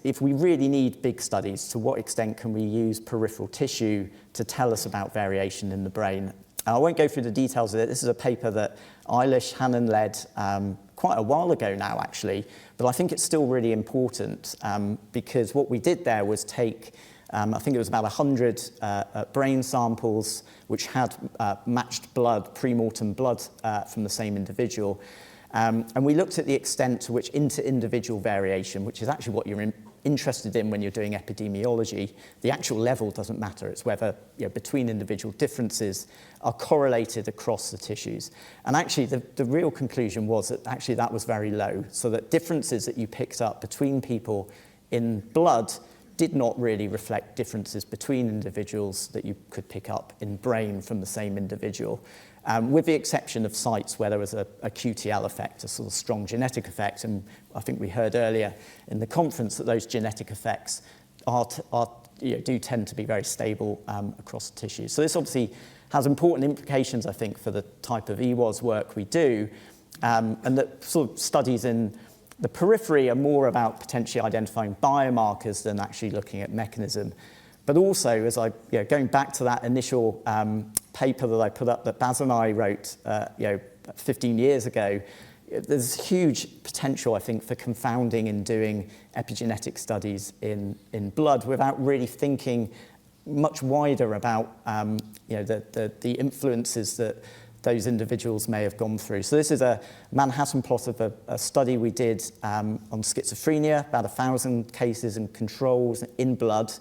if we really need big studies, to what extent can we use peripheral tissue to tell us about variation in the brain? I won't go through the details of it. This is a paper that Eilish Hannon led quite a while ago now, actually. But I think it's still really important because what we did there was take, I think it was about 100 brain samples which had matched blood, pre-mortem blood from the same individual. And we looked at the extent to which inter-individual variation, which is actually what you're interested in when you're doing epidemiology, the actual level doesn't matter. It's whether between individual differences are correlated across the tissues. And actually, the real conclusion was that actually that was very low, so that differences that you picked up between people in blood did not really reflect differences between individuals that you could pick up in brain from the same individual. With the exception of sites where there was a QTL effect, a sort of strong genetic effect, and I think we heard earlier in the conference that those genetic effects do tend to be very stable across the tissues. So this obviously has important implications, I think, for the type of EWOS work we do, and that sort of studies in the periphery are more about potentially identifying biomarkers than actually looking at mechanism. But also, as going back to that initial paper that I put up that Baz and I wrote 15 years ago, there's huge potential, I think, for confounding and doing epigenetic studies in blood without really thinking much wider about the influences that those individuals may have gone through. So this is a Manhattan plot of a study we did on schizophrenia, about 1,000 cases and controls in blood.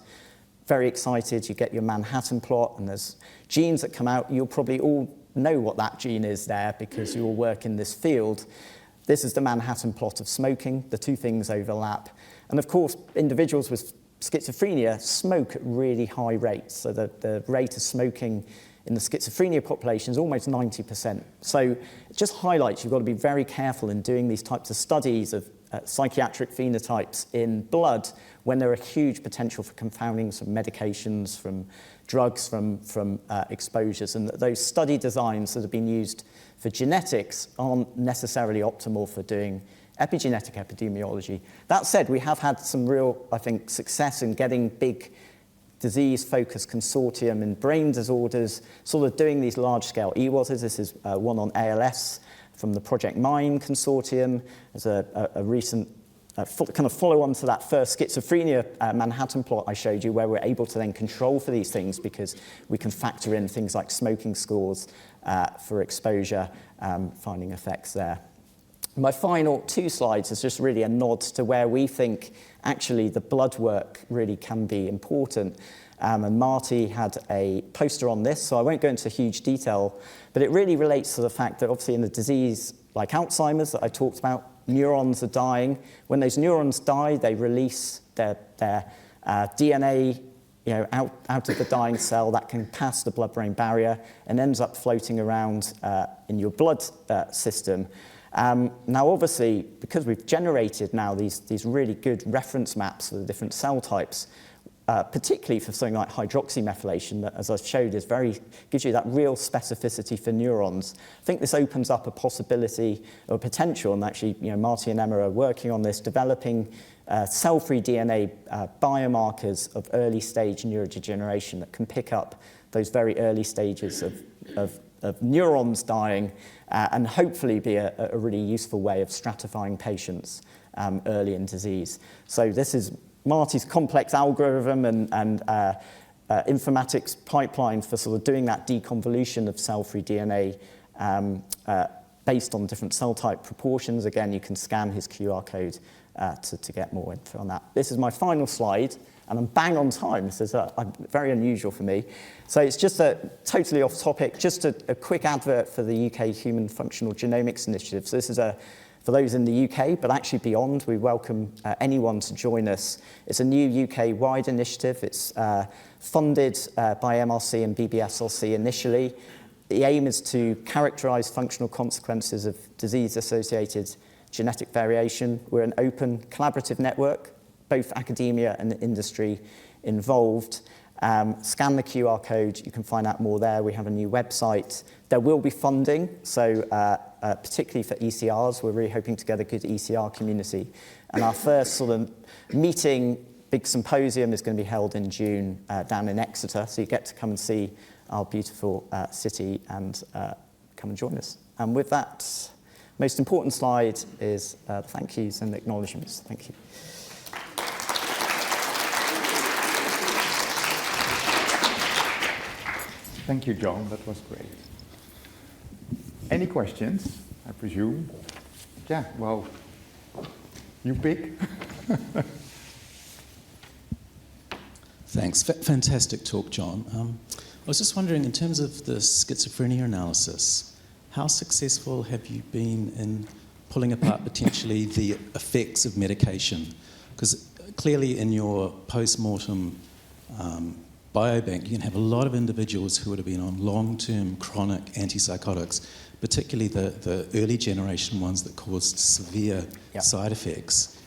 Very excited, you get your Manhattan plot, and there's genes that come out. You'll probably all know what that gene is there because you all work in this field. This is the Manhattan plot of smoking. The two things overlap. And of course, individuals with schizophrenia smoke at really high rates. So the rate of smoking in the schizophrenia population is almost 90%. So it just highlights you've got to be very careful in doing these types of studies of psychiatric phenotypes in blood when there are huge potential for confoundings from medications, from drugs, from exposures, and that those study designs that have been used for genetics aren't necessarily optimal for doing epigenetic epidemiology. That said, we have had some real, I think, success in getting big disease-focused consortium in brain disorders, sort of doing these large-scale EWASs. This is one on ALS from the Project Mine consortium. There's a recent kind of follow-on to that first schizophrenia Manhattan plot I showed you, where we're able to then control for these things because we can factor in things like smoking scores for exposure, finding effects there. My final 2 slides is just really a nod to where we think actually the blood work really can be important. And Marty had a poster on this, so I won't go into huge detail, but it really relates to the fact that obviously in a disease like Alzheimer's that I talked about, neurons are dying. When those neurons die, they release their DNA out of the dying cell that can pass the blood-brain barrier and ends up floating around in your blood system. Now, obviously, because we've generated now these really good reference maps for the different cell types, particularly for something like hydroxymethylation, that, as I showed, gives you that real specificity for neurons. I think this opens up a possibility or potential, and actually, Marty and Emma are working on this, developing cell-free DNA biomarkers of early-stage neurodegeneration that can pick up those very early stages of neurons dying and hopefully be a really useful way of stratifying patients early in disease. So this is Marty's complex algorithm and informatics pipeline for sort of doing that deconvolution of cell-free DNA based on different cell type proportions. Again, you can scan his QR code to get more info on that. This is my final slide, and I'm bang on time. This is very unusual for me. So it's just totally off topic, just a quick advert for the UK Human Functional Genomics Initiative. So this is for those in the UK, but actually beyond. We welcome anyone to join us. It's a new UK-wide initiative. It's funded by MRC and BBSLC initially. The aim is to characterize functional consequences of disease-associated genetic variation. We're an open, collaborative network, both academia and industry involved. Scan the QR code. You can find out more there. We have a new website. There will be funding, so particularly for ECRs. We're really hoping to get a good ECR community. And our first sort of meeting, big symposium, is going to be held in June down in Exeter. So you get to come and see our beautiful city and come and join us. And with that, most important slide is thank yous and acknowledgements. Thank you. Thank you, John. That was great. Any questions, I presume? Yeah, well, you pick. Thanks. Fantastic talk, John. I was just wondering, in terms of the schizophrenia analysis, how successful have you been in pulling apart potentially the effects of medication? Because clearly in your post-mortem biobank, you can have a lot of individuals who would have been on long-term chronic antipsychotics, particularly the early generation ones that caused severe side effects.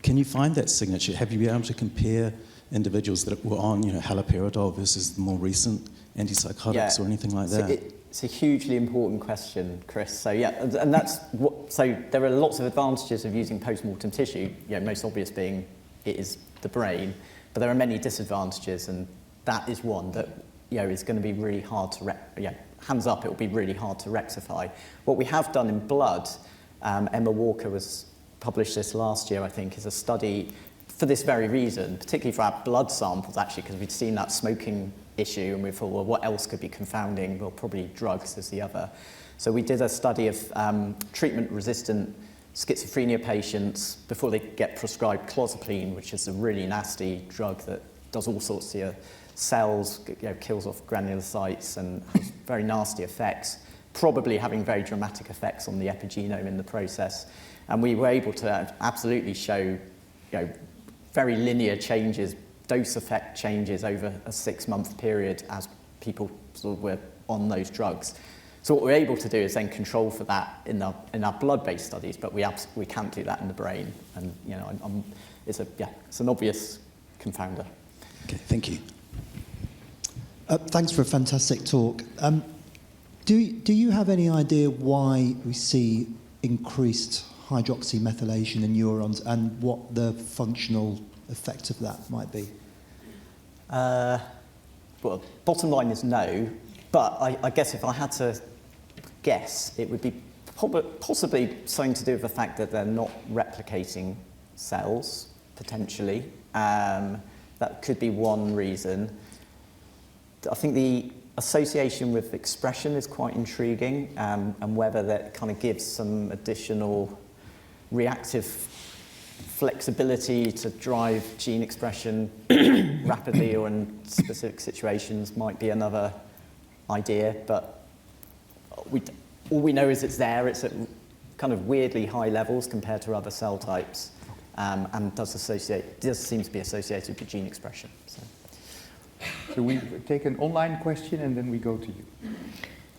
Can you find that signature? Have you been able to compare individuals that were on, haloperidol versus the more recent antipsychotics or anything like that? It's a hugely important question, Chris. So and that's so there are lots of advantages of using post-mortem tissue. Most obvious being it is the brain, but there are many disadvantages, and that is one that is going to be really hard to hands up. It will be really hard to rectify. What we have done in blood, Emma Walker published this last year, I think, is a study for this very reason, particularly for our blood samples, actually, because we'd seen that smoking issue and we thought, well, what else could be confounding? Well, probably drugs is the other. So we did a study of treatment-resistant schizophrenia patients before they get prescribed clozapine, which is a really nasty drug that does all sorts to your cells, kills off granulocytes and has very nasty effects, probably having very dramatic effects on the epigenome in the process. And we were able to absolutely show very linear changes, dose effect changes over a 6-month period as people sort of were on those drugs. So what we're able to do is then control for that in our blood-based studies, but we can't do that in the brain. And you know, it's an obvious confounder. Okay, thank you. Thanks for a fantastic talk. Do you have any idea why we see increased hydroxymethylation in neurons and what the functional effect of that might be? Well, bottom line is no, but I guess if I had to guess, it would be possibly something to do with the fact that they're not replicating cells, potentially. That could be one reason. I think the association with expression is quite intriguing, and whether that kind of gives some additional reactive flexibility to drive gene expression rapidly or in specific situations might be another idea, but all we know is it's there. It's at kind of weirdly high levels compared to other cell types, and does seem to be associated with gene expression. So we take an online question and then we go to you.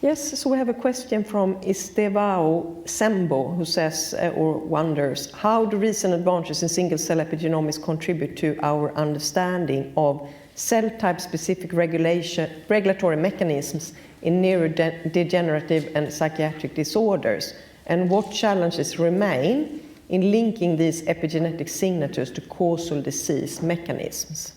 Yes, so we have a question from Estevao Sembo, who says or wonders, how do recent advances in single-cell epigenomics contribute to our understanding of cell-type-specific regulatory mechanisms in neurodegenerative and psychiatric disorders? And what challenges remain in linking these epigenetic signatures to causal disease mechanisms?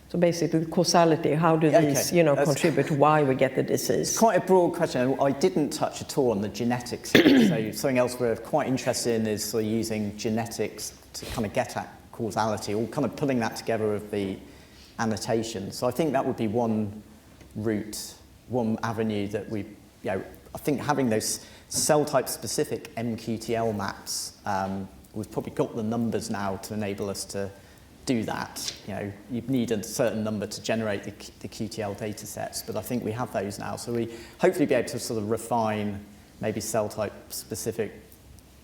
So basically, the causality, how do these, contribute to why we get the disease? It's quite a broad question. I didn't touch at all on the genetics. So something else we're quite interested in is sort of using genetics to kind of get at causality, or kind of pulling that together with the annotation. So I think that would be one route, one avenue that I think having those cell-type specific MQTL maps, we've probably got the numbers now to enable us to do that. You need a certain number to generate the QTL data sets, but I think we have those now. So we hopefully be able to sort of refine maybe cell type specific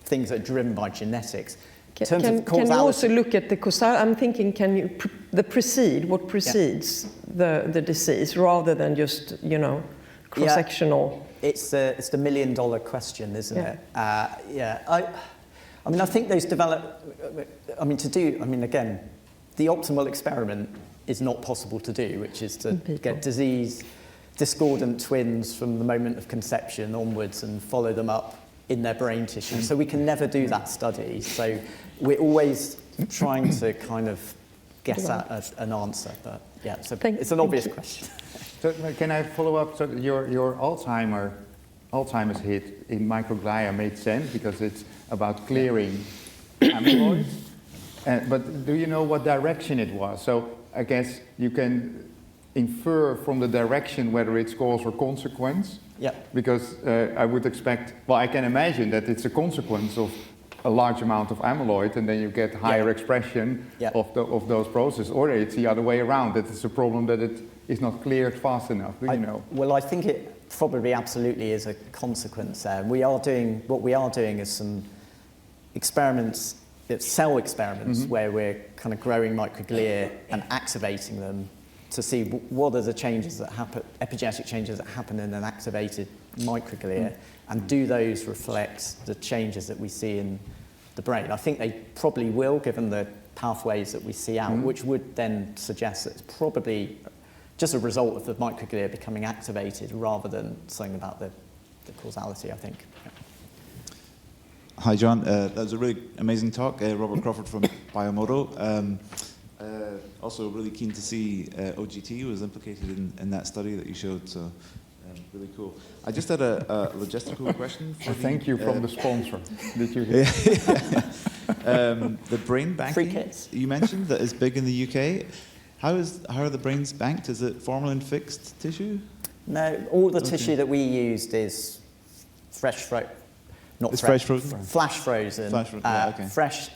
things that are driven by genetics. In terms of causality, can you also look at the causality? I'm thinking, what precedes the disease, rather than just, cross-sectional? Yeah, it's the $1 million question, isn't it? I mean, I think those again, the optimal experiment is not possible to do, which is to get discordant twins from the moment of conception onwards and follow them up in their brain tissue. So we can never do that study. So we're always trying to kind of guess at an answer. But yeah, so it's an obvious question. So can I follow up? So your Alzheimer's hit in microglia made sense because it's about clearing amyloid. But do you know what direction it was? So I guess you can infer from the direction whether it's cause or consequence. Yeah. Because I would expect, I can imagine that it's a consequence of a large amount of amyloid, and then you get higher expression of those processes. Or it's the other way around, that it's a problem that it is not cleared fast enough. Do you know? Well, I think it probably absolutely is a consequence there. What we are doing is some experiments, cell experiments, where we're kind of growing microglia and activating them to see what are the changes that happen, epigenetic changes that happen in an activated microglia, and do those reflect the changes that we see in the brain. I think they probably will, given the pathways that we see out, which would then suggest that it's probably just a result of the microglia becoming activated rather than something about the causality, I think. Yeah. Hi, John. That was a really amazing talk. Robert Crawford from Biomodo. Also really keen to see OGT was implicated in that study that you showed, so really cool. I just had a logistical question. Thank you from the sponsor. Did you hear? The brain banking you mentioned that is big in the UK. How are the brains banked? Is it formalin fixed tissue? No, all the tissue that we used is fresh frozen. Flash frozen. Fresh.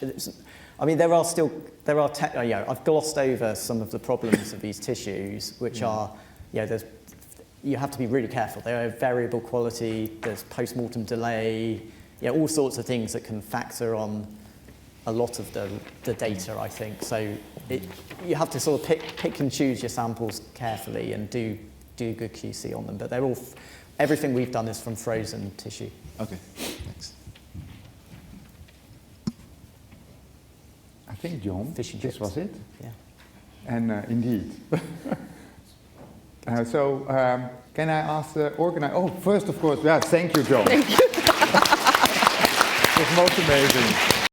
I mean, I've glossed over some of the problems of these tissues, which are, you have to be really careful. They are variable quality. There's post-mortem delay. All sorts of things that can factor on a lot of the data, I think. So you have to sort of pick and choose your samples carefully and do do good QC on them. But they're all, everything we've done is from frozen tissue. Okay, thanks. I think, John, Fish and this chips. was it. Yeah. And indeed. Can I ask the organizer? Oh, first, of course, yeah, thank you, John. Thank you. It's most amazing.